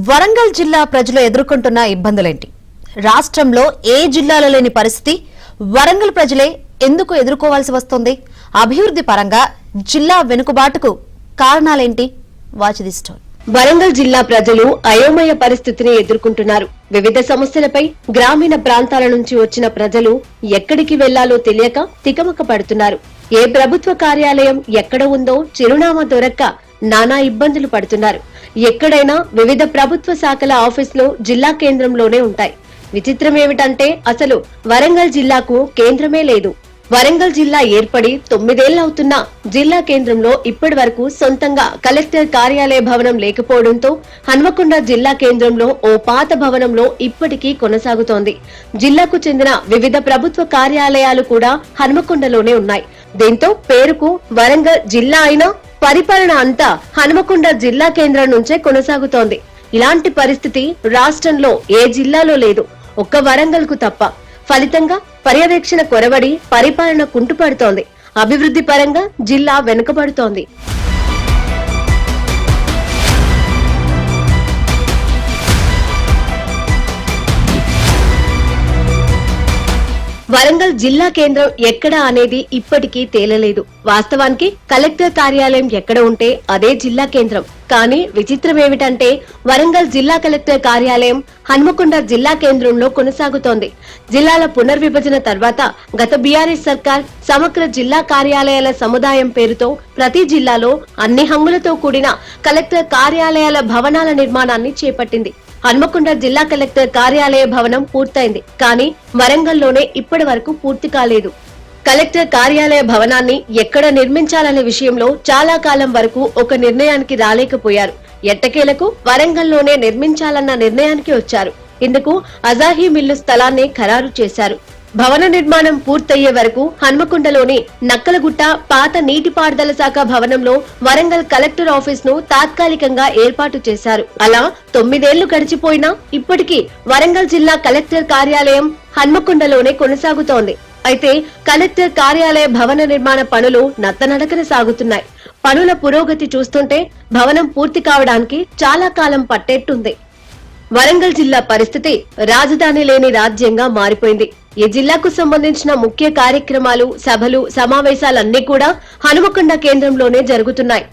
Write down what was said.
వరంగల్ జిల్లా ప్రజలు ఎదుర్కొంటున్న ఇబ్బందులేంటి? రాష్ట్రంలో ఏ జిల్లాలో లేని పరిస్థితి వరంగల్ ప్రజలే ఎందుకు ఎదుర్కోవాల్సి వస్తుంది? అభివృద్ధి పరంగా జిల్లా వెనుకబాటుకు కారణాలేంటి? Watch the story. వరంగల్ జిల్లా ప్రజలు అయోమయ పరిస్థితిని ఎదుర్కొంటున్నారు. వివిధ సమస్యలపై గ్రామీణ ప్రాంతాల నుంచి వచ్చిన ప్రజలు ఎక్కడికి వెళ్లాలో తెలియక తికమక పడుతున్నారు. ఏ ప్రభుత్వ కార్యాలయం ఎక్కడ ఉందో చిరునామా దొరక్క నానా ఇబ్బందులు పడుతున్నారు. ఎక్కడైనా వివిధ ప్రభుత్వ శాఖల ఆఫీసులు జిల్లా కేంద్రంలోనే ఉంటాయి. విచిత్రం ఏమిటంటే అసలు వరంగల్ జిల్లాకు కేంద్రమే లేదు. వరంగల్ జిల్లా ఏర్పడి 9 ఏళ్లవుతున్నా జిల్లా కేంద్రంలో ఇప్పటి వరకు సొంతంగా కలెక్టర్ కార్యాలయ భవనం లేకపోవడంతో హన్మకొండ జిల్లా కేంద్రంలో ఓ పాత భవనంలో ఇప్పటికీ కొనసాగుతోంది. జిల్లాకు చెందిన వివిధ ప్రభుత్వ కార్యాలయాలు కూడా హన్మకొండలోనే ఉన్నాయి. దీంతో పేరుకు వరంగల్ జిల్లా అయినా పరిపాలన అంతా హన్మకొండ జిల్లా కేంద్రం నుంచే కొనసాగుతోంది. ఇలాంటి పరిస్థితి రాష్ట్రంలో ఏ జిల్లాలో లేదు, ఒక్క వరంగల్ కు తప్ప. ఫలితంగా పర్యవేక్షణ కొరవడి పరిపాలన కుంటుపడుతోంది. అభివృద్ధి పరంగా జిల్లా వెనుకబడుతోంది. వరంగల్ జిల్లా కేంద్రం ఎక్కడ అనేది ఇప్పటికీ తేలలేదు. వాస్తవానికి కలెక్టర్ కార్యాలయం ఎక్కడ ఉంటే అదే జిల్లా కేంద్రం. కానీ విచిత్రం ఏమిటంటే వరంగల్ జిల్లా కలెక్టర్ కార్యాలయం హన్మకొండ జిల్లా కేంద్రంలో కొనసాగుతోంది. జిల్లాల పునర్విభజన తర్వాత గత బీఆర్ఎస్ సర్కార్ సమగ్ర జిల్లా కార్యాలయాల సముదాయం పేరుతో ప్రతి జిల్లాలో అన్ని హంగులతో కూడిన కలెక్టర్ కార్యాలయాల భవనాల నిర్మాణాన్ని చేపట్టింది. హన్మకొండ జిల్లా కలెక్టర్ కార్యాలయ భవనం పూర్తయింది. కానీ వరంగల్లోనే ఇప్పటి వరకు పూర్తి కాలేదు. కలెక్టర్ కార్యాలయ భవనాన్ని ఎక్కడ నిర్మించాలనే విషయంలో చాలా కాలం వరకు ఒక నిర్ణయానికి రాలేకపోయారు. ఎట్టకేలకు వరంగల్లోనే నిర్మించాలన్న నిర్ణయానికి వచ్చారు. ఇందుకు అజాహీ మిల్లు స్థలాన్ని ఖరారు చేశారు. భవన నిర్మాణం పూర్తయ్యే వరకు హన్మకొండలోని నక్కలగుట్ట పాత నీటిపారుదల శాఖ భవనంలో వరంగల్ కలెక్టర్ ఆఫీస్ ను తాత్కాలికంగా ఏర్పాటు చేశారు. అలా 9 ఏళ్లు గడిచిపోయినా ఇప్పటికీ వరంగల్ జిల్లా కలెక్టర్ కార్యాలయం హన్మకొండలోనే కొనసాగుతోంది. అయితే కలెక్టర్ కార్యాలయ భవన నిర్మాణ పనులు నత్తనడకన సాగుతున్నాయి. పనుల పురోగతి చూస్తుంటే భవనం పూర్తి కావడానికి చాలా కాలం పట్టేట్టుంది. వరంగల్ జిల్లా పరిస్థితి రాజధాని లేని రాజ్యంగా మారిపోయింది. ఈ జిల్లాకు సంబంధించిన ముఖ్య కార్యక్రమాలు, సభలు, సమావేశాలన్నీ కూడా హనుమకొండ కేంద్రంలోనే జరుగుతున్నాయి.